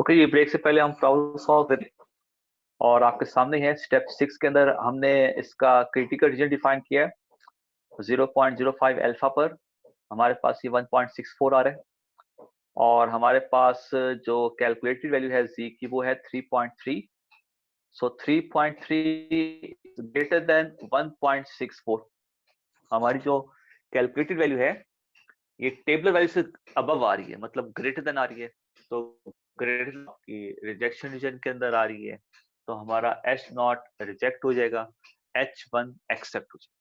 Okay जी, break से पहले हम प्रॉब्लम सॉल्व करें और आपके सामने है स्टेप 6 के अंदर हमने इसका क्रिटिकल रीजन डिफाइन किया है 0.05 अल्फा पर। हमारे पास ये 1.64 आ रहा है और हमारे पास जो कैलकुलेटेड वैल्यू है जी की वो है 3.3। सो 3.3 ग्रेटर देन 1.64। हमारी जो कैलकुलेटेड वैल्यू है ये टेबलर वैल्यू से अबव आ रही है, मतलब ग्रेटर देन आ रही है। तो ग्रेटर की रिजेक्शन रीजन के अंदर आ रही है, तो हमारा H0 रिजेक्ट हो जाएगा, H1 एक्सेप्ट हो जाएगा।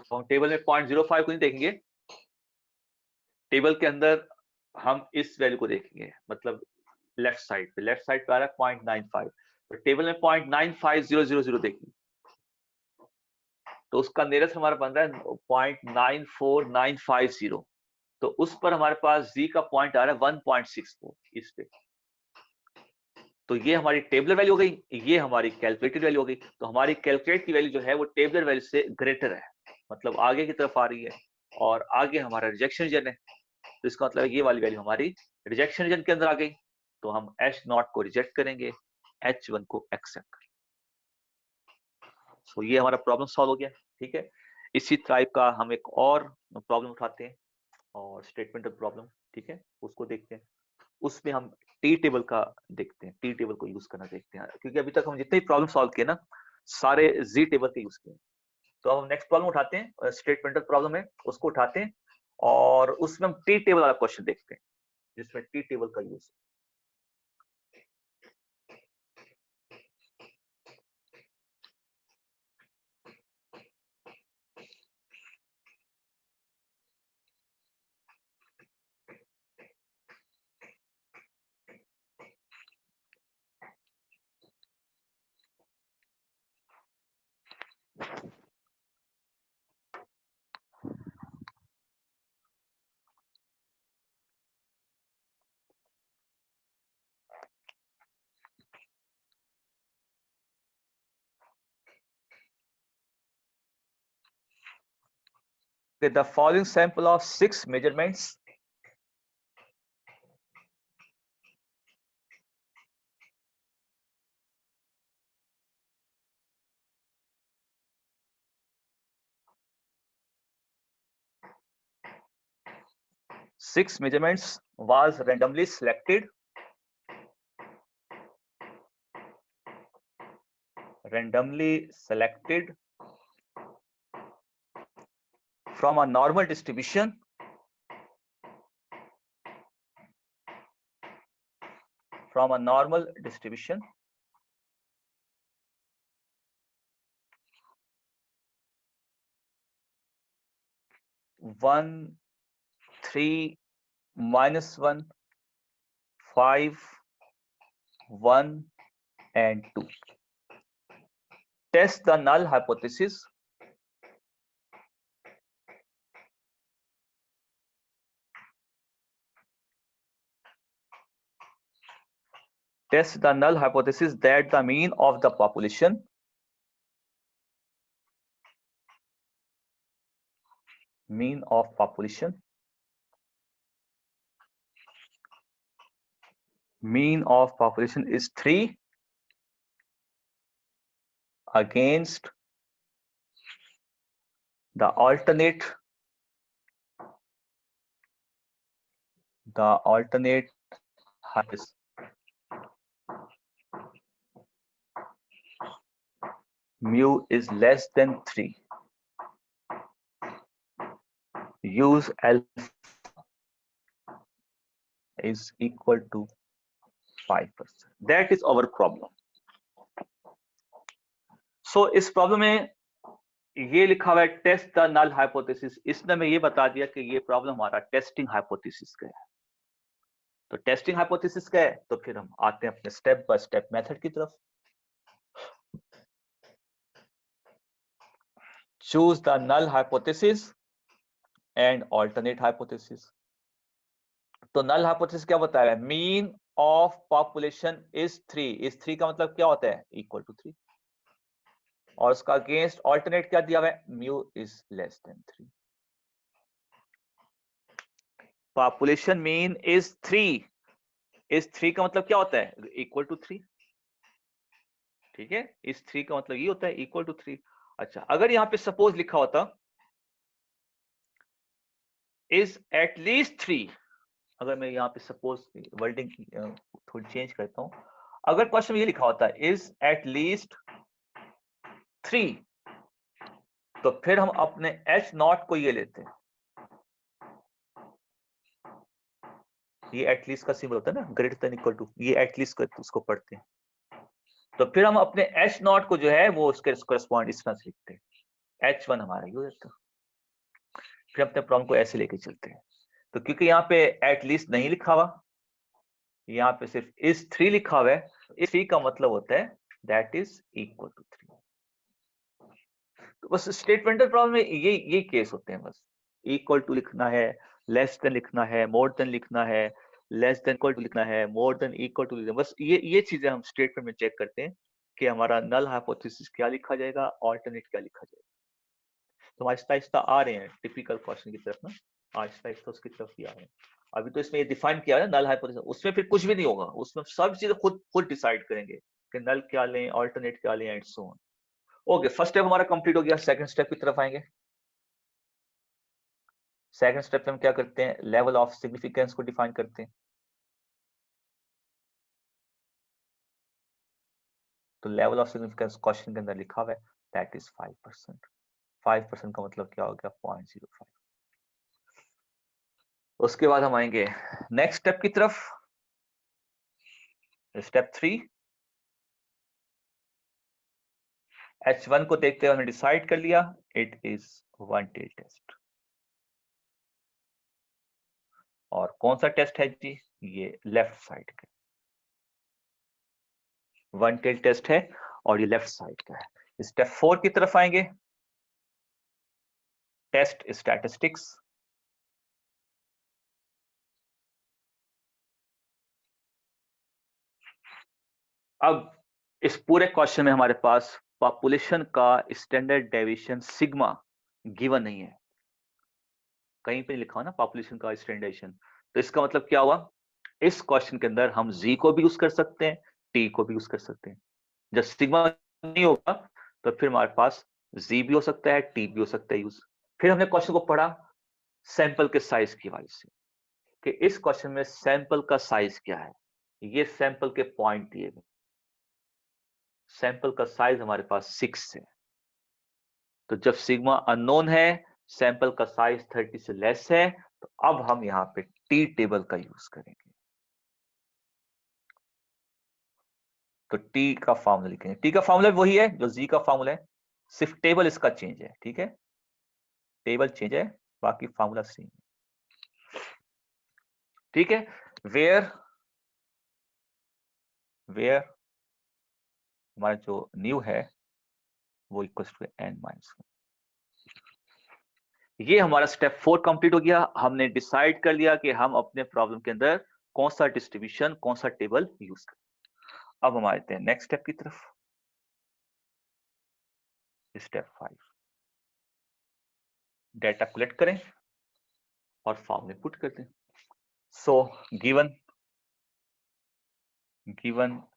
तो हम टेबल में 0.05 को नहीं देखेंगे, टेबल के अंदर हम इस वैल्यू को देखेंगे, मतलब लेफ्ट साइड पे आ रहा है 0.95। तो टेबल में 0.95000 देखेंगे तो उसका नियरेस्ट हमारा बन रहा है 0.94950। तो उस पर हमारे पास z का पॉइंट आ रहा है 1.64 इस पे। तो ये हमारी टेबलर वैल्यू हो गई, ये हमारी कैलकुलेटेड वैल्यू हो गई। तो हमारी कैलकुलेट की वैल्यू जो है वो टेबलर वैल्यू से ग्रेटर है, मतलब आगे की तरफ आ रही है और आगे हमारा रिजेक्शन रीजन है। तो इसका मतलब ये वाली वैल्यू हमारी रिजेक्शन रीजन के अंदर आ गई, तो हम H0 को रिजेक्ट करेंगे, H1 को एक्सेप्ट करेंगे। सो ये हमारा प्रॉब्लम सॉल्व हो गया। ठीक है, इसी टाइप का हम एक और प्रॉब्लम उठाते हैं और स्टेटमेंट ऑफ प्रॉब्लम, ठीक है, उसको देखते हैं। उसमें हम टी टेबल का देखते हैं, टी टेबल को यूज करना देखते हैं, क्योंकि अभी तक हम जितने भी प्रॉब्लम सॉल्व किए ना सारे जी टेबल के यूज किए। तो अब हम नेक्स्ट प्रॉब्लम उठाते हैं, स्टेटमेंट ऑफ प्रॉब्लम है उसको उठाते हैं और उसमें हम टी टेबल वाला क्वेश्चन देखते हैं जिसमें टी टेबल का use. The following sample of 6 measurements was randomly selected from a normal distribution (1, 3, -1, 5, 1 and 2). Test the null hypothesis that the mean of the population is 3 against the alternate hypothesis. Mu is less than 3. Use alpha is equal to 5%. That is our problem. So इस problem में ये लिखा हुआ है test the null hypothesis. इसने हमें ये बता दिया कि ये प्रॉब्लम हमारा टेस्टिंग हाइपोथेसिस का है। तो टेस्टिंग हाइपोथेसिस का है तो फिर हम आते हैं अपने स्टेप बाय स्टेप मेथड की तरफ। Choose the null hypothesis and alternate hypothesis. तो नल हाइपोथेसिस क्या बता रहा है? Mean of population is 3। इस 3 का मतलब क्या होता है? Equal to 3। और उसका अगेंस्ट ऑल्टरनेट क्या दिया हुआ है? Mu is less than 3। Population mean is 3, is 3 का मतलब क्या होता है? इक्वल टू 3, ठीक है, इस 3 का मतलब ये होता है इक्वल टू 3। अच्छा, अगर यहाँ पे सपोज लिखा होता इज एट लीस्ट 3, अगर मैं यहाँ पे सपोज वर्डिंग थोड़ी चेंज करता हूँ, अगर क्वेश्चन में ये लिखा होता है इज एट लीस्ट 3, तो फिर हम अपने एच नॉट को ये लेते हैं, ये एटलीस्ट का सिंबल होता है ना, ग्रेटर देन इक्वल टू, ये एटलीस्ट को उसको पढ़ते हैं, तो फिर हम अपने एच नॉट को जो है वो उसके करस्पॉन्ड इस तरह से लिखते हैं, H1 हमारा ये हो जाता है। फिर अपने प्रॉब्लम को ऐसे लेके चलते हैं। तो क्योंकि यहाँ पे एटलीस्ट नहीं लिखा हुआ, यहाँ पे सिर्फ इस 3 लिखा हुआ है, इस 3 का मतलब होता है दैट इज इक्वल टू 3। तो बस स्टेटमेंटल प्रॉब्लम में ये केस होते हैं, बस इक्वल टू लिखना है, लेस देन लिखना है, मोर देन लिखना है, लेस देन इक्वल टू लिखना है, मोर देन इक्वल टू लिखना है, बस ये चीजें हम स्टेटमेंट में चेक करते हैं कि हमारा नल हाइपोथेसिस क्या लिखा जाएगा, ऑल्टरनेट क्या लिखा जाएगा। तो आहिस्ता आहिस्ता आ रहे हैं टिपिकल क्वेश्चन की तरफ ना, आहिस्ता आहिस्ता उसकी तरफ ही आ रहे हैं। अभी तो इसमें ये डिफाइन किया है ना नल हाइपोथेसिस, उसमें फिर कुछ भी नहीं होगा, उसमें सब चीजें खुद डिसाइड करेंगे कि नल क्या लें, ऑल्टरनेट क्या लें and so on. Okay, first step हमारा कंप्लीट हो गया, सेकंड स्टेप की तरफ आएंगे। सेकंड स्टेप में हम क्या करते हैं, लेवल ऑफ सिग्निफिकेंस को डिफाइन करते हैं। तो लेवल ऑफ सिग्निफिकेंस क्वेश्चन के अंदर लिखा हुआ है दैट इज 5%। 5% का मतलब क्या हो गया, 0.05। उसके बाद हम आएंगे नेक्स्ट स्टेप की तरफ, स्टेप 3। H1 को देखते हुए हमने डिसाइड कर लिया it is one tail test. और कौन सा टेस्ट है जी, ये लेफ्ट साइड का वन टेल टेस्ट है और ये लेफ्ट साइड का है। स्टेप 4 की तरफ आएंगे, टेस्ट स्टैटिस्टिक्स। अब इस पूरे क्वेश्चन में हमारे पास पॉपुलेशन का स्टैंडर्ड डेविएशन सिग्मा गिवन नहीं है, कहीं पे लिखा हो ना पॉपुलेशन का स्टैंडर्ड। तो इसका मतलब क्या हुआ, इस क्वेश्चन के अंदर हम जी को भी यूज कर सकते हैं, टी को भी यूज कर सकते हैं। जब सिग्मा नहीं होगा तो फिर हमारे पास जी भी हो सकता है, टी भी हो सकता है यूज। फिर हमने क्वेश्चन को पढ़ा सैंपल के साइज की वजह से कि इस क्वेश्चन में सैंपल का साइज क्या है, ये सैंपल के पॉइंट दिए गए, सैंपल का साइज हमारे पास 6 है। तो जब सिग्मा अननोन है, सैंपल का साइज 30 से लेस है, तो अब हम यहाँ पे टी टेबल का यूज करेंगे। तो टी का फॉर्मूला लिखेंगे, टी का फॉर्मूला वही है जो जी का फॉर्मूला है, सिर्फ टेबल इसका चेंज है, ठीक है, टेबल चेंज है, बाकी फॉर्मूला सेम है, ठीक है। वेयर हमारा जो न्यू है वो इक्वल टू n-1। ये हमारा स्टेप 4 कंप्लीट हो गया। हमने डिसाइड कर लिया कि हम अपने प्रॉब्लम के अंदर कौन सा डिस्ट्रीब्यूशन, कौन सा टेबल यूज करें। अब हम आते हैं नेक्स्ट स्टेप की तरफ, स्टेप 5। डेटा कलेक्ट करें और फॉर्म में पुट कर दें। सो गिवन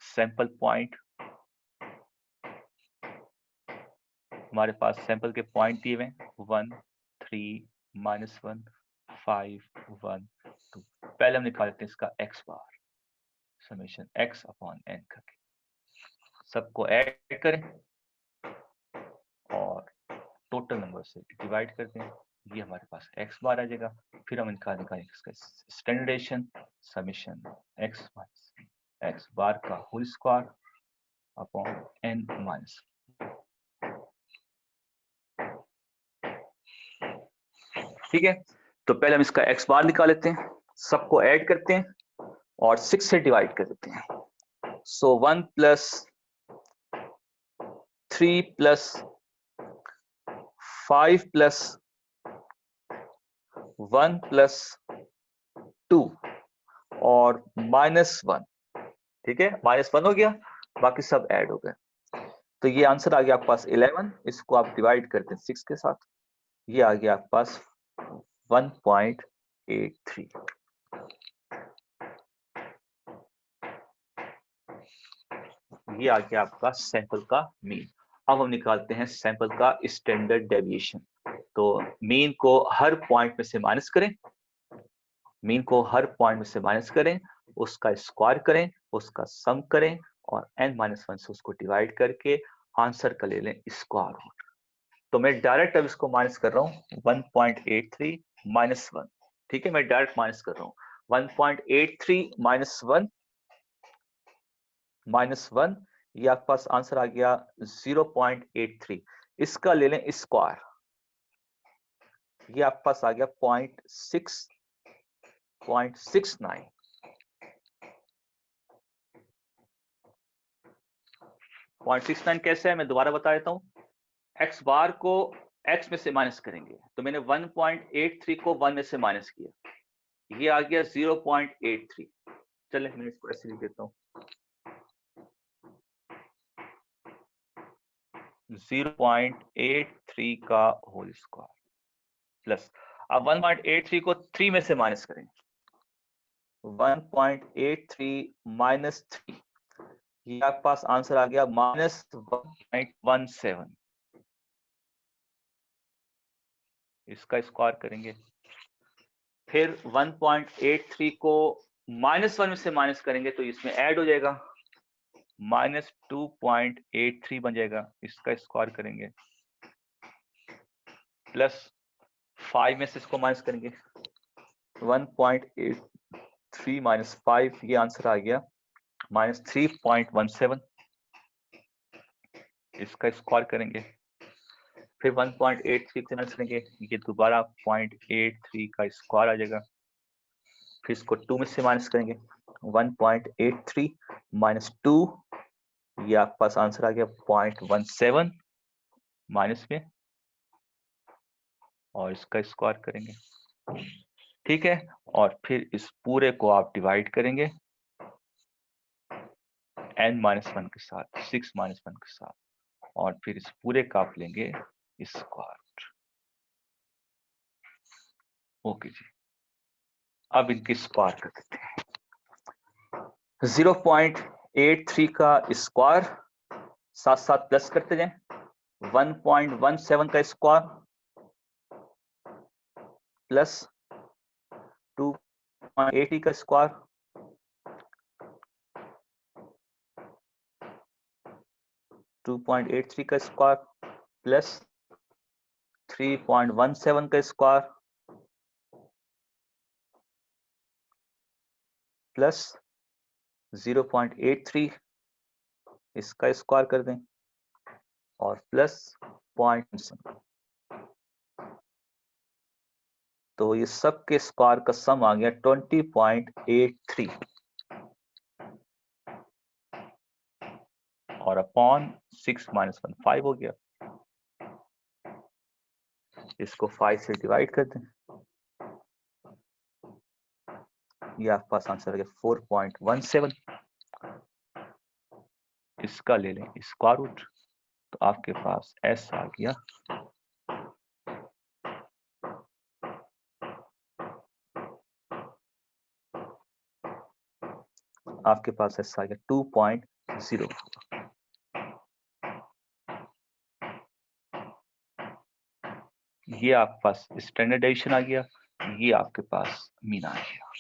सैंपल पॉइंट, हमारे पास सैंपल के पॉइंट दिए हुए 1 3 -1 5 1 2। पहले हम निकाल लेते हैं इसका x बार, समेशन x अपॉन n करके सबको ऐड करें और टोटल नंबर से डिवाइड करते हैं, ये हमारे पास x बार आ जाएगा। फिर हम निकालेंगे इसका स्टैंडर्डेशन, समेशन x बार का whole square upon n minus. ठीक है, तो पहले हम इसका x बार निकाल लेते हैं, सबको ऐड करते हैं और 6 से डिवाइड कर देते हैं। सो 1 + 3 + 5 + 1 + 2 और -1, ठीक है, -1 हो गया, बाकी सब ऐड हो गए। तो ये आंसर आ गया आपके पास 11। इसको आप डिवाइड करते हैं 6 के साथ, ये आ गया आपके पास 1.8 0.83। ये आ गया आपका सैंपल का मीन। अब हम निकालते हैं सैंपल का स्टैंडर्ड डेविएशन। तो मीन को हर पॉइंट में से माइनस करें, मीन को हर पॉइंट में से माइनस करें, उसका स्क्वायर करें, उसका सम करें और n-1 से उसको डिवाइड करके आंसर का ले लें स्क्वायर रूट। तो मैं डायरेक्ट अब इसको माइनस कर रहा हूँ 1.83 माइनस 1। ठीक है, मैं डायरेक्ट माइनस कर रहा हूँ 1.83 माइनस 1 माइनस 1, ये आपके पास आंसर आ गया 0.83। इसका ले लें स्क्वायर, ये आपके पास आ गया 0.69। 0.69 कैसे है मैं दोबारा बता देता हूँ। एक्स बार को एक्स में से माइनस करेंगे, तो मैंने 1.83 को 1 में से माइनस किया, ये आ गया 0.83। चलिए मैं इसको ऐसे लिख देता हूँ 0.83 का होल स्क्वायर प्लस, अब 1.83 को 3 में से माइनस करेंगे, 1.83 माइनस 3, ये आपके पास आंसर आ गया माइनस 1.17। इसका स्क्वायर करेंगे, फिर 1.83 को -1 में से माइनस करेंगे तो इसमें ऐड हो जाएगा, -2.83 बन जाएगा। इसका स्क्वायर करेंगे, प्लस 5 में से इसको माइनस करेंगे, 1.83 माइनस 5, ये आंसर आ गया -3.17। इसका स्क्वायर करेंगे, फिर 1.83 से माइनस करेंगे, ये दोबारा 0.83 का स्क्वायर आ जाएगा, फिर इसको 2 में से माइनस करेंगे, 1.83 माइनस 2, ये आपके पास आंसर आ गया 0.17 माइनस में, और इसका स्क्वायर करेंगे। ठीक है, और फिर इस पूरे को आप डिवाइड करेंगे n-1 के साथ, 6-1 के साथ, और फिर इस पूरे का आप लेंगे स्क्वायर। ओके जी, अब इनकी स्क्वायर कर देते हैं। 0.83 का स्क्वायर साथ साथ प्लस करते जाएं, 1.17 का स्क्वायर प्लस 2.80 का स्क्वायर, 2.83 का स्क्वायर प्लस 3.17 का स्क्वायर प्लस 0.83, इसका स्क्वायर कर दें, और प्लस 0.7। तो ये सब के स्क्वायर का सम आ गया 20.83, और अपॉन 6-1 5 हो गया। इसको 5 से डिवाइड कर दें, ये आपके पास आंसर आ गया 4.17। इसका ले लें स्क्वायर रूट, तो आपके पास s आ गया आपके पास s आ गया 2.0। ये आपके पास स्टैंडर्ड डेविएशन आ गया, ये आपके पास मीन आ गया।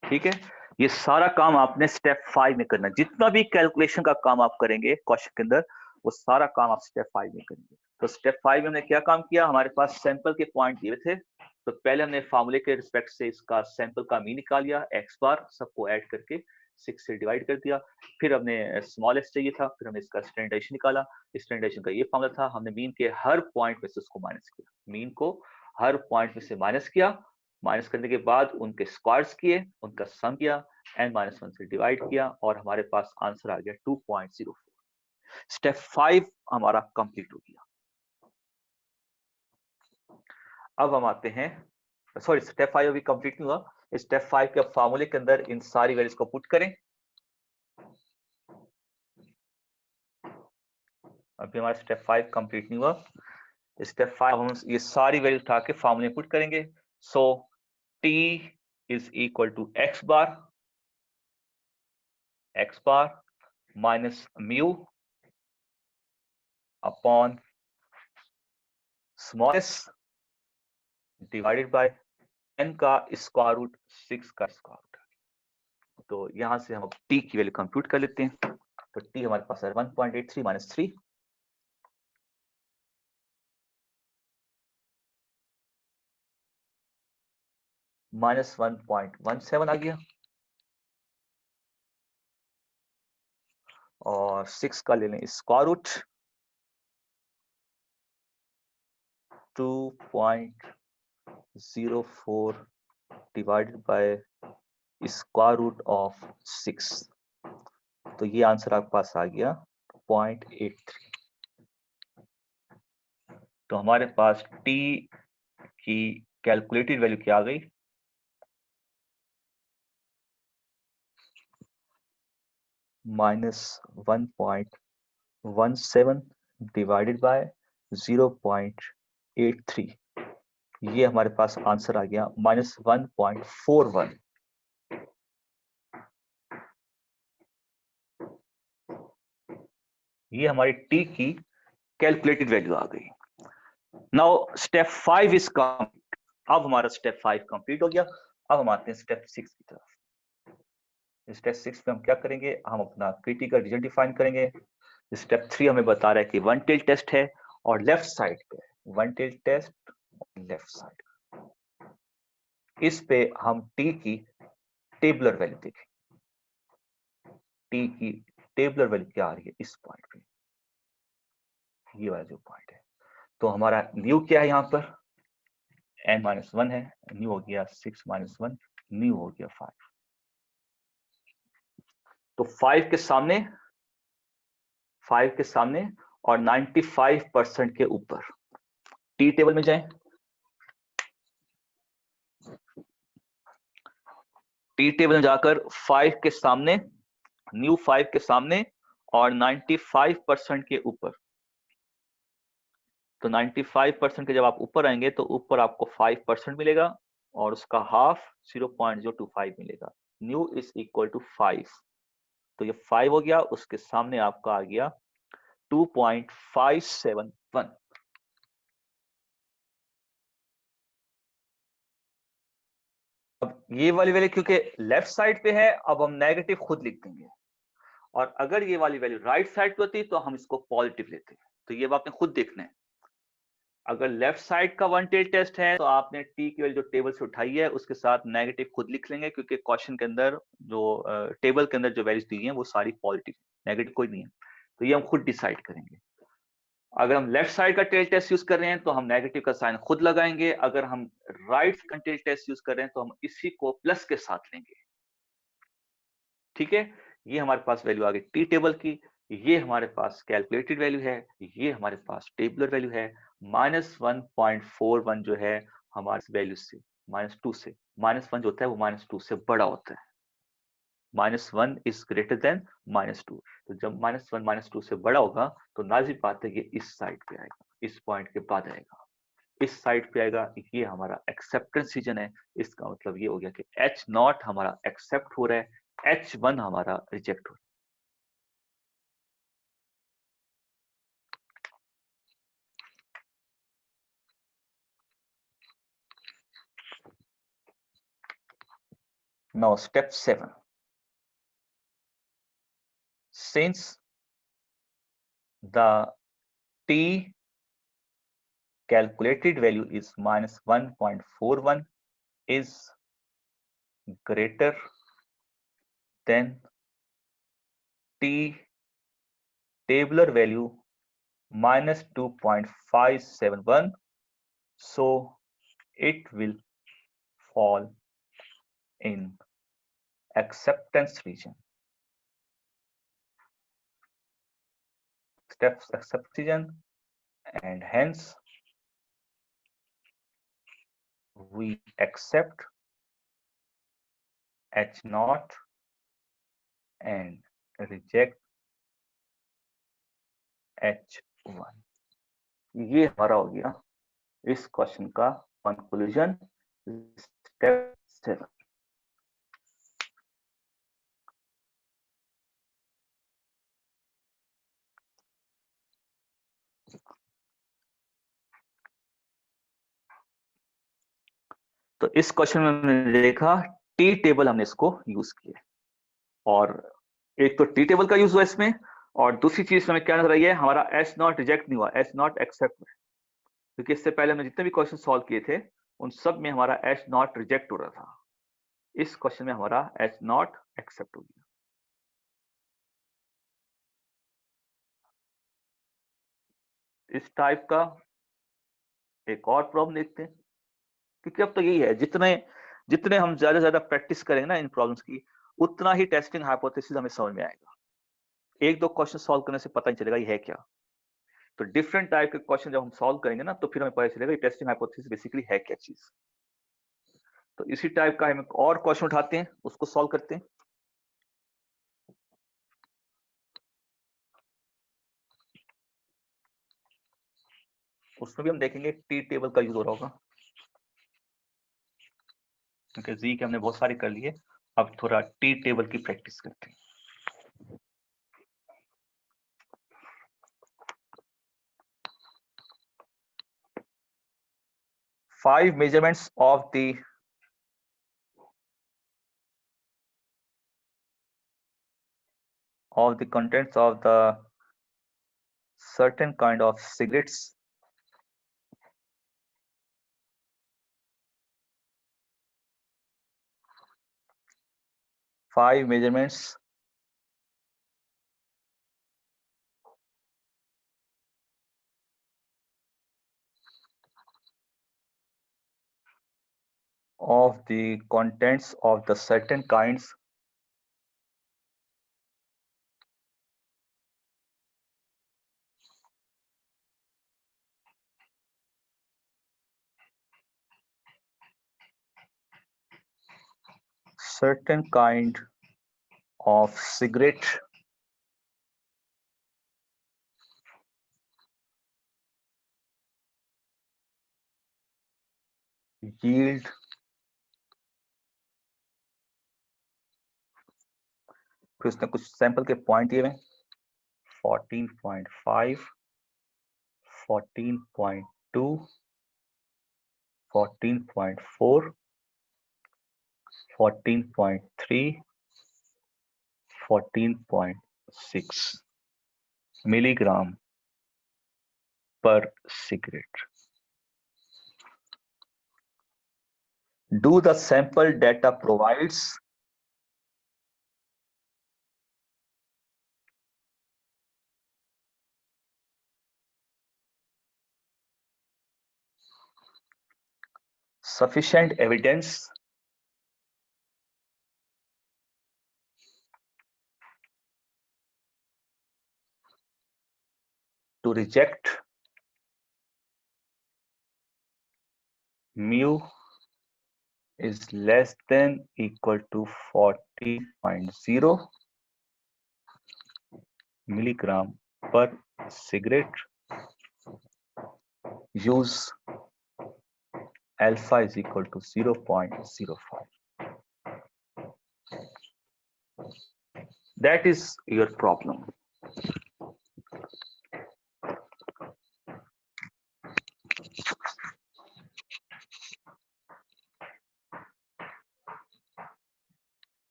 ठीक है, ये सारा काम आपने स्टेप 5 में करना है। जितना भी कैलकुलेशन का काम आप करेंगे क्वेश्चन के अंदर, वो सारा काम आप स्टेप 5 में करेंगे। तो स्टेप 5 में हमने क्या काम किया, हमारे पास सैंपल के पॉइंट दिए थे, तो पहले हमने फार्मूले के रिस्पेक्ट से इसका सैंपल का मीन निकाल लिया, एक्स बार सबको ऐड करके 6 से डिवाइड कर दिया, फिर हमने स्मॉल एस चाहिए था, फिर हमने इसका स्टैंडर्डाइजेशन निकाला। स्टैंडर्डाइजेशन का ये फार्मूला था, हमने मीन के हर पॉइंट में से उसको माइनस किया, मीन को हर पॉइंट में से माइनस किया, माइनस करने के बाद उनके स्क्वायर्स किए, उनका सम किया, n-1 से डिवाइड किया, और हमारे पास आंसर आ गया 2.04। स्टेप 5 हमारा कंप्लीट हो गया। अब हम आते हैं, सॉरी स्टेप 5 अभी कंप्लीट नहीं हुआ, स्टेप 5 के फार्मूले के अंदर इन सारी वैल्यूज को पुट करें। अभी हमारा स्टेप 5 कंप्लीट नहीं हुआ, स्टेप 5 हम ये सारी वैल्यू उठा के फार्मूले पुट करेंगे। So T is equal to x bar minus mu upon small s divided by n का स्क्वायर रूट 6 का स्क्वायर रूट। तो यहां से हम t की वैल्यू कंप्यूट कर लेते हैं। तो t हमारे पास है 1.83 माइनस 3 माइनस 1.17 आ गया, और 6 का ले लें square root 2.04 divided by square root of 6। तो ये आंसर आपके पास आ गया 0.83। तो हमारे पास t की कैलकुलेटेड वैल्यू क्या आ गई, -1.17 डिवाइडेड बाय 0.83। ये हमारे पास आंसर आ गया -1.41। ये हमारी t की कैलकुलेटेड वैल्यू आ गई। Now step 5 is complete. अब हमारा स्टेप 5 कंप्लीट हो गया। अब हम आते हैं स्टेप 6 की तरफ। स्टेप 6 पे हम क्या करेंगे, हम अपना क्रिटिकल रीजन डिफाइन करेंगे। स्टेप 3 हमें बता रहा है कि वन टेल टेस्ट है और लेफ्ट साइड पे one tail test left side. इस पे हम t की टेबुलर वैल्यू देखेंगे। t की टेबुलर वैल्यू क्या आ रही है इस पॉइंट पे, ये वाला जो पॉइंट है। तो हमारा न्यू क्या है, यहाँ पर n-1 है, न्यू हो गया 6-1, न्यू हो गया 5। तो 5 के सामने और 95% के ऊपर टी टेबल में जाएं। टी टेबल में जाकर 5 के सामने, न्यू 5 के सामने और 95% के ऊपर। तो 95% के जब आप ऊपर आएंगे तो ऊपर आपको 5% मिलेगा और उसका हाफ 0.025 मिलेगा। Nu is equal to 5। तो ये 5 हो गया, उसके सामने आपका आ गया 2.571। अब ये वाली वैल्यू क्योंकि लेफ्ट साइड पे है, अब हम नेगेटिव खुद लिख देंगे, और अगर ये वाली वैल्यू राइट साइड पे होती तो हम इसको पॉजिटिव लेते हैं। तो ये आपने खुद देखना है। अगर लेफ्ट साइड का वन टेल टेस्ट है तो आपने टी की वैल्यू जो टेबल से उठाई है उसके साथ नेगेटिव खुद लिख लेंगे, क्योंकि क्वेश्चन के अंदर जो टेबल के अंदर जो वैल्यूज दी हैं वो सारी पॉजिटिव, नेगेटिव कोई नहीं है। तो ये हम खुद डिसाइड करेंगे। अगर हम लेफ्ट साइड का टेल टेस्ट यूज कर रहे हैं तो हम नेगेटिव का साइन खुद लगाएंगे। अगर हम राइट का टेल टेस्ट यूज कर रहे हैं तो हम इसी को प्लस के साथ लेंगे। ठीक है, ये हमारे पास वैल्यू आ गई टी टेबल की, ये हमारे पास कैलकुलेटेड वैल्यू है, ये हमारे पास टेबुलर वैल्यू है। -1.41 जो है हमारे वैल्यू से -2 से, -1 जो होता है वो -2 से बड़ा होता है। -1 इज ग्रेटर देन -2। तो जब -1 -2 से बड़ा होगा तो नाज़िम बात है ये इस साइड पे आएगा, इस पॉइंट के बाद आएगा, इस साइड पे आएगा। ये हमारा एक्सेप्टेंस रीजन है। इसका मतलब ये हो गया कि H0 हमारा एक्सेप्ट हो रहा है, H1 हमारा रिजेक्ट हो रहा है। Now step 7. Since the T calculated value is -1.41 is greater than T tabular value -2.571, so it will fall in acceptance region. Steps acceptance region, and hence we accept H0 and reject H1। ये हमारा हो गया इस question का conclusion step 7। तो इस question में हमने देखा टी टेबल, हमने इसको यूज किया और एक तो टी टेबल का यूज हुआ इसमें, और दूसरी चीज हमें क्या नजर आई है, हमारा एस नॉट रिजेक्ट नहीं हुआ, एस नॉट एक्सेप्ट हुआ, क्योंकि इससे पहले हमने जितने भी क्वेश्चन सॉल्व किए थे उन सब में हमारा एस नॉट रिजेक्ट हो रहा था। इस क्वेश्चन में हमारा एस नॉट एक्सेप्ट हो गया। इस टाइप का एक और प्रॉब्लम देखते हैं, क्योंकि अब तो यही है, जितने जितने हम ज्यादा से ज्यादा प्रैक्टिस करेंगे ना इन प्रॉब्लम्स की, उतना ही टेस्टिंग हाइपोथेसिस हमें समझ में आएगा। एक दो क्वेश्चन सॉल्व करने से पता नहीं चलेगा ये है क्या। तो डिफरेंट टाइप के क्वेश्चन जब हम सॉल्व करेंगे ना, तो फिर हमें पता चलेगा ये टेस्टिंग हाइपोथेसिस बेसिकली है क्या चीज। तो इसी टाइप का हम एक और क्वेश्चन उठाते हैं, उसको सॉल्व करते हैं। उसमें भी हम देखेंगे टी टेबल का यूज हो रहा होगा, क्योंकि जी के हमने बहुत सारे कर लिए, अब थोड़ा टी टेबल की प्रैक्टिस करते हैं। Five measurements of the contents of the certain kind of cigarettes five measurements of the contents of the certain kinds certain kind of cigarette yield फिर उसने कुछ सैंपल के पॉइंट दिए हुए 14.5 14.2 14.4 14.3 14.6 milligram per cigarette. Do the sample data provides sufficient evidence to reject mu is less than equal to 40.0 milligram per cigarette? Use alpha is equal to 0.05. That is your problem.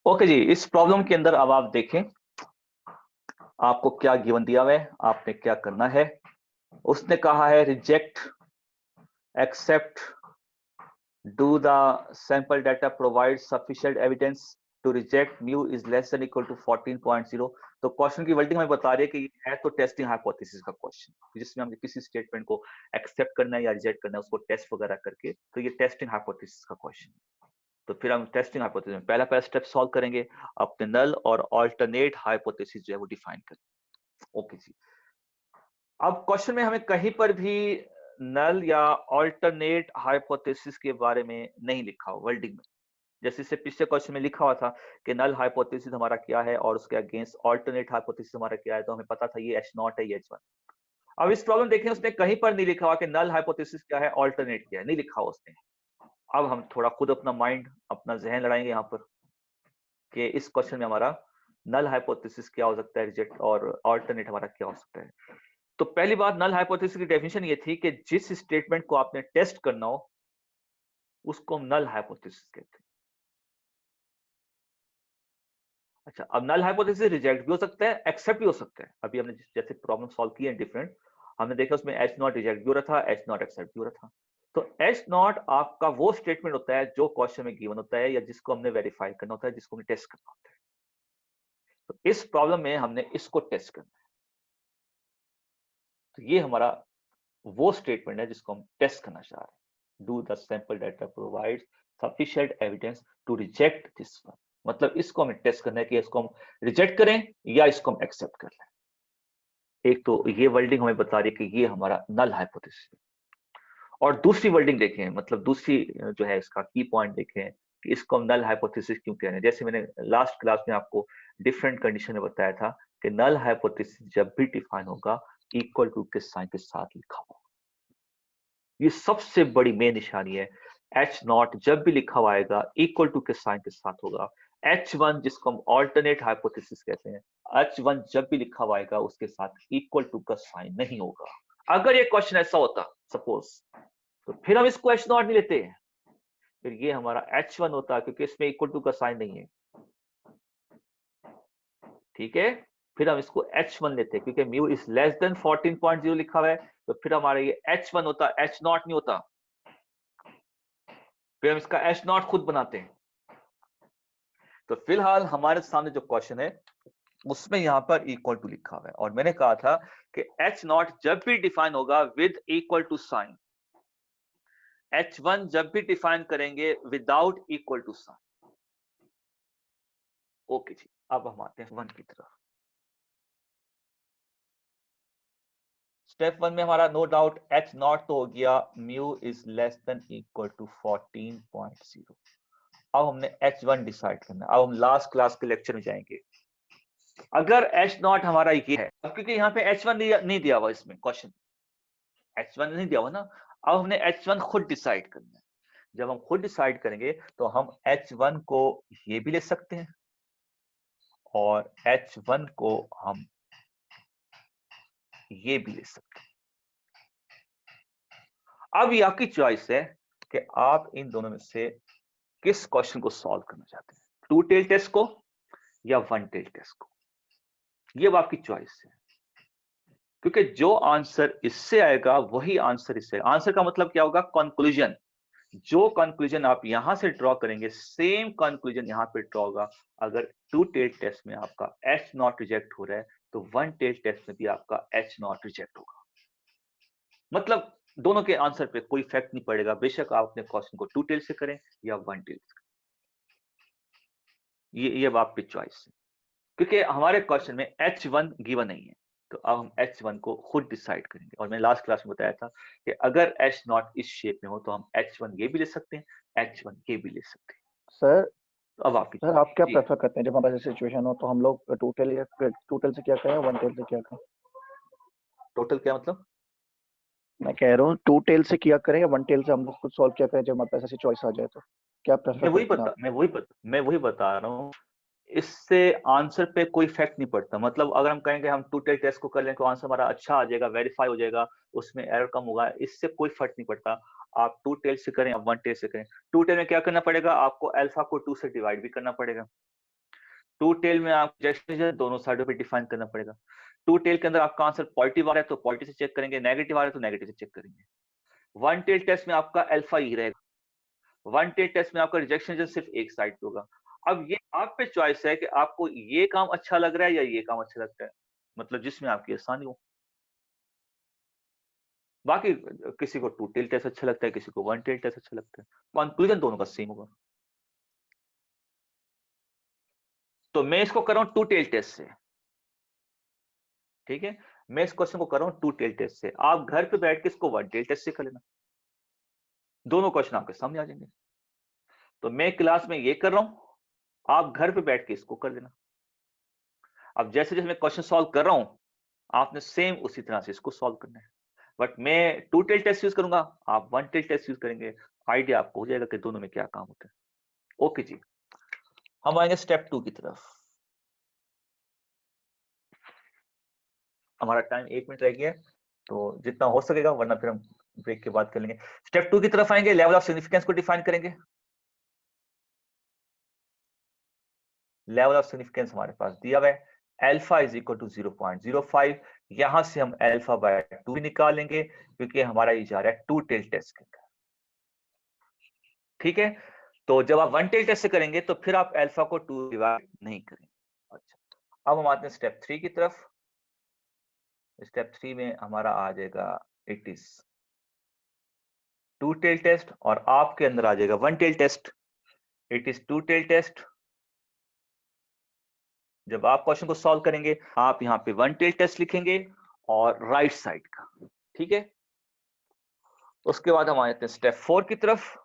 Okay जी, इस problem के अंदर अब आप देखें आपको क्या given दिया हुआ है, आपने क्या करना है। उसने कहा है reject, accept, do the sample data provide sufficient evidence to reject mu is less than equal to 14.0। तो क्वेश्चन की वर्डिंग हमें बता रही है कि ये है तो टेस्टिंग हाइपोथेसिस का क्वेश्चन, जिसमें हमें किसी स्टेटमेंट को एक्सेप्ट करना है या रिजेक्ट करना है, उसको टेस्ट वगैरह करके, तो ये टेस्टिंग हाइपोथेसिस का क्वेश्चन। तो फिर हम टेस्टिंग हाइपोथेसिस में पहला स्टेप सॉल्व करेंगे, अपने नल और अल्टरनेट हाइपोथेसिस जो है वो डिफाइन करेंगे। ओके जी, अब क्वेश्चन में हमें कहीं पर भी नल या अल्टरनेट हाइपोथेसिस के बारे में नहीं लिखा हो वर्डिंग में, जैसे इससे पिछले क्वेश्चन में लिखा हुआ था कि नल हाइपोथेसिस हमारा क्या है और उसके अगेंस्ट अल्टरनेट हाइपोथेसिस हमारा क्या है, तो हमें पता था ये H0 है, ये H1। अब इस प्रॉब्लम देखें, उसने कहीं पर नहीं लिखा हुआ कि नल हाइपोथेसिस क्या है, अल्टरनेट क्या है, नहीं लिखा हुआ उसने। अब हम थोड़ा खुद अपना माइंड, अपना जहन लड़ाएंगे यहाँ पर कि इस क्वेश्चन में हमारा नल हाइपोथेसिस क्या हो सकता है, रिजेक्ट और ऑल्टरनेट हमारा क्या हो सकता है। तो पहली बात, नल हाइपोथेसिस की डेफिनेशन ये थी कि जिस स्टेटमेंट को आपने टेस्ट करना हो उसको हम नल हाइपोथेसिस कहते हैं। अच्छा, अब नल हाइपोथेसिस रिजेक्ट भी हो सकता है, एक्सेप्ट भी हो सकता है। अभी हमने जैसे प्रॉब्लम सॉल्व की है डिफरेंट, हमने देखा उसमें एच नॉट रिजेक्ट भी हो रहा था, एच नॉट एक्सेप्ट भी हो रहा था। तो एच नॉट आपका वो स्टेटमेंट होता है जो क्वेश्चन में गिवन होता है या जिसको हमने वेरीफाई करना होता है, जिसको हमने टेस्ट करना होता है। तो इस प्रॉब्लम में हमने इसको टेस्ट करना है। तो ये हमारा वो स्टेटमेंट है जिसको हम टेस्ट करना चाह रहे हैं। Do the sample data provide sufficient evidence to reject this one. मतलब इसको हमें टेस्ट करना है कि इसको हम रिजेक्ट करें या इसको हम एक्सेप्ट कर लें। एक तो ये वर्डिंग हमें बता रही है कि ये हमारा नल हाइपोथेसिस है। और दूसरी वर्डिंग देखें, मतलब दूसरी जो है इसका की पॉइंट देखें कि इसको हम नल हाइपोथेसिस क्यों कह रहे हैं। जैसे मैंने लास्ट क्लास में आपको डिफरेंट कंडीशन में बताया था कि नल हाइपोथेसिस जब भी डिफाइन होगा इक्वल टू के साइन के साथ लिखा होगा। ये सबसे बड़ी मेन निशानी है। एच नॉट जब भी लिखा हुआ आएगा इक्वल टू के साइन के साथ होगा। H1 जिसको हम ऑल्टरनेट हाइपोथेसिस कहते हैं, H1 जब भी लिखा हुआ आएगा उसके साथ इक्वल टू का साइन नहीं होगा। अगर ये क्वेश्चन ऐसा होता सपोज, तो फिर हम इसको H नॉट नहीं लेते, फिर ये हमारा H1 होता क्योंकि इसमें इक्वल टू का साइन नहीं है। ठीक है, फिर हम इसको H1 लेते हैं क्योंकि म्यू इज लेस देन 14.0 लिखा हुआ है, तो फिर हमारा ये H1 होता, H नॉट नहीं होता। फिर हम इसका H नॉट खुद बनाते हैं। तो फिलहाल हमारे सामने जो क्वेश्चन है उसमें यहां पर इक्वल टू लिखा हुआ है, और मैंने कहा था कि H नॉट जब भी डिफाइन होगा with equal to sign, H1 जब भी डिफाइन करेंगे without equal to sign. Okay जी, अब हम आते हैं 1 की तरफ। स्टेप 1 में हमारा नो डाउट H नॉट तो हो गया mu is less than equal to 14.0। अब हमने H1 डिसाइड करना है। अब हम लास्ट क्लास के लेक्चर में जाएंगे। अगर H नॉट हमारा ये है, अब क्योंकि यहाँ पे H1 नहीं दिया हुआ, इसमें क्वेश्चन H1 नहीं दिया हुआ ना, अब हमने H1 खुद डिसाइड करना है। जब हम खुद डिसाइड करेंगे तो हम H1 को ये भी ले सकते हैं और H1 को हम ये भी ले सकते हैं। अब ये आपकी चॉइस है कि आप इन दोनों में से किस क्वेश्चन को सॉल्व करना चाहते हैं, टू टेल टेस्ट को या वन टेल टेस्ट को। ये अब आपकी चॉइस है, क्योंकि जो आंसर इससे आएगा वही आंसर इससे। आंसर का मतलब क्या होगा, कंक्लूजन। जो कंक्लूजन आप यहां से ड्रॉ करेंगे सेम कंक्लूजन यहां पे ड्रॉ होगा। अगर टू टेल टेस्ट में आपका H नॉट रिजेक्ट हो रहा है तो वन टेल टेस्ट में भी आपका H नॉट रिजेक्ट होगा। मतलब दोनों के आंसर पे कोई इफेक्ट नहीं पड़ेगा, बेशक आप अपने क्वेश्चन को टू टेल से करें या वन टेल से करें। ये अब आपकी चॉइस है, क्योंकि हमारे क्वेश्चन में H1 गिवन नहीं है। तो अब हम H1 को खुद डिसाइड करेंगे। और मैंने लास्ट क्लास में बताया था कि अगर H नॉट इस शेप में हो तो हम H1 ये भी ले सकते हैं, H1 ये भी ले सकते हैं। सर तो अब आपकी सर आप क्या प्रेफर करते हैं जब हमारे सिचुएशन हो, तो हम लोग टू टेल से क्या करें, वन टेल से क्या करें? टोटल क्या मतलब? मैं कह रहा हूँ टू टेल से क्या करें या वन टेल से हम लोग खुद सॉल्व क्या करें जब हमारे पास ऐसी चॉइस आ जाए, तो क्या प्रेफर करते हैं आप? मैं वही बता रहा हूँ। इससे आंसर पे कोई इफेक्ट नहीं पड़ता। मतलब अगर हम कहेंगे हम टू टेल टेस्ट को कर लें तो आंसर हमारा अच्छा आ जाएगा, वेरीफाई हो जाएगा, उसमें एरर कम होगा, इससे कोई फर्क नहीं पड़ता। आप टू टेल से करें या वन टेल से करें, टू टेल में क्या करना पड़ेगा, आपको अल्फा को 2 से डिवाइड भी करना पड़ेगा। टू टेल में आप जैसे दोनों साइडों पे डिफाइन करना पड़ेगा। टू टेल के अंदर आपका आंसर पॉजिटिव आ रहा है तो पॉजिटिव से चेक करेंगे, नेगेटिव आ रहा है तो नेगेटिव से चेक करेंगे। वन टेल टेस्ट में आपका अल्फा ही रहेगा। वन टेल टेस्ट में आपका रिजेक्शन सिर्फ एक साइड पे होगा। अब ये आप पे चॉइस है कि आपको ये काम अच्छा लग रहा है या ये काम अच्छा लगता है, मतलब जिसमें आपकी आसानी हो। बाकी किसी को टू टेल टेस्ट अच्छा लगता है, किसी को वन टेल टेस्ट अच्छा लगता है, कंक्लूजन दोनों का सेम होगा। तो मैं इसको कर रहा हूं टू टेल टेस्ट से, ठीक है। मैं इस क्वेश्चन को कर रहा हूं टू टेल टेस्ट से, आप घर पे बैठ के इसको वन टेल टेस्ट से कर लेना, दोनों क्वेश्चन आपके सामने आ जाएंगे। तो मैं क्लास में ये कर रहा हूं, आप घर पे बैठ के इसको कर लेना। अब जैसे जैसे मैं क्वेश्चन सॉल्व कर रहा हूं आपने सेम उसी तरह से इसको सॉल्व करना है। बट मैं टू टेल टेस्ट यूज करूंगा, आप वन टेल टेस्ट यूज करेंगे। आइडिया आपको हो जाएगा कि दोनों में क्या काम होता है। ओके जी, हम आएंगे स्टेप 2 की तरफ। हमारा टाइम 1 मिनट रह गया है, तो जितना हो सकेगा, वरना फिर हम ब्रेक के बाद कर लेंगे। स्टेप 2 की तरफ आएंगे, लेवल ऑफ सिग्निफिकेंस को डिफाइन करेंगे। लेवल ऑफ सिग्निफिकेंस हमारे पास दिया हुआ है, अल्फा इज इक्वल टू 0.05। यहां से हम अल्फा बाय 2 निकालेंगे, क्योंकि हमारा ये जा रहा है 2 टेल टेस्ट के अंदर। ठीक है, तो जब आप 1 टेल टेस्ट से करेंगे तो फिर आप अल्फा को 2 डिवाइड नहीं करेंगे। अच्छा, अब हम आते हैं स्टेप 3 की तरफ। स्टेप 3 में हमारा आ जाएगा इट इज 2 टेल टेस्ट, और आपके अंदर आ जाएगा 1 tail test. It is 2 tail test. जब आप क्वेश्चन को सॉल्व करेंगे, आप यहाँ पे 1 टेल टेस्ट लिखेंगे और राइट साइड का। ठीक है, उसके बाद हम आ जाते हैं स्टेप 4 की तरफ।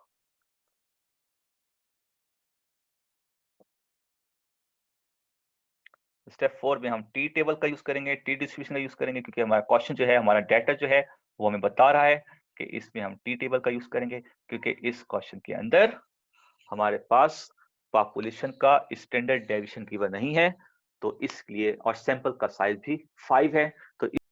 स्टेप 4 में हम टी टेबल का यूज करेंगे, टी डिस्ट्रीब्यूशन का यूज करेंगे, क्योंकि हमारा क्वेश्चन जो है, हमारा डाटा जो है, वो हमें बता रहा है कि इसमें हम टी टेबल का यूज करेंगे, क्योंकि इस क्वेश्चन के अंदर हमारे पास पॉपुलेशन का स्टैंडर्ड डेविएशन गिवन नहीं है, तो इसलिए, और सैंपल का साइज भी 5 है, तो